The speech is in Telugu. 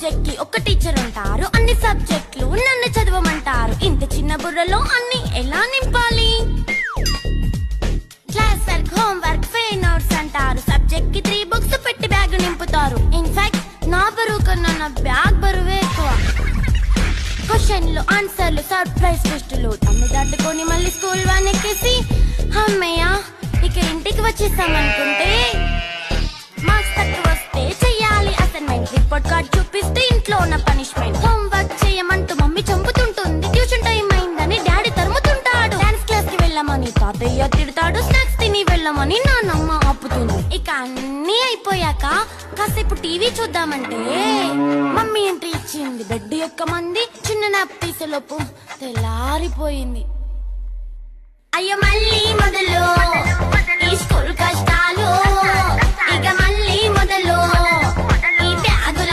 సబ్జెక్ట్ కి ఒక టీచర్ ఉంటారు, అన్ని సబ్జెక్టులు నన్ను చదవమంటారు. ఇంత చిన్న బుర్రలో అన్ని ఎలా నింపాలి? Class work, home work, fair notes అంటారు. సబ్జెక్ట్ కి 3 బుక్స్ పెట్టి బ్యాగ్ నింపుతారు. ఇన్ఫాక్ట్ నా బరువు కన్నా నా బ్యాగ్ బరువే ఎక్కువ. క్వశ్చన్లు, ఆన్సర్లు, సర్ప్రైజ్ టెస్టులు తమ్మి దాటుకొని మళ్ళీ స్కూల్ వాన్ ఎక్కేసి అమ్మయ్య ఇక ఇంటికి వచ్చేసామనుకుంటే మార్క్స్ తక్కువ వస్తే చెయ్యాలి అసైన్మెంట్. రిపోర్ట్ కార్డ్ చూపిస్తే ఇంట్లో ఉన్న పనిష్మెంట్. హోమ్ వర్క్ చేయమంటూ మమ్మీ చంపుతుంటుంది. ట్యూషన్ టైం అయిందని డాడీ తరుముతుంటాడు. డాన్స్ క్లాస్ కి వెళ్ళమని తాతయ్య తిడతాడు. స్నాక్స్ తిని వెళ్ళమని నాన్నమ్మ ఆపుతుంది. ఇక అన్నీ అయిపోయాక కాసేపు టీవీ చూద్దామంటే మమ్మీ ఎంట్రీ ఇచ్చింది. బెడ్ యొక్క మంది చిన్న నాప్ తీసేలోపు తెల్లారిపోయింది. అయ్యో మళ్ళీ మొదలు ఈ స్కూల్ కష్టాలు. ఇక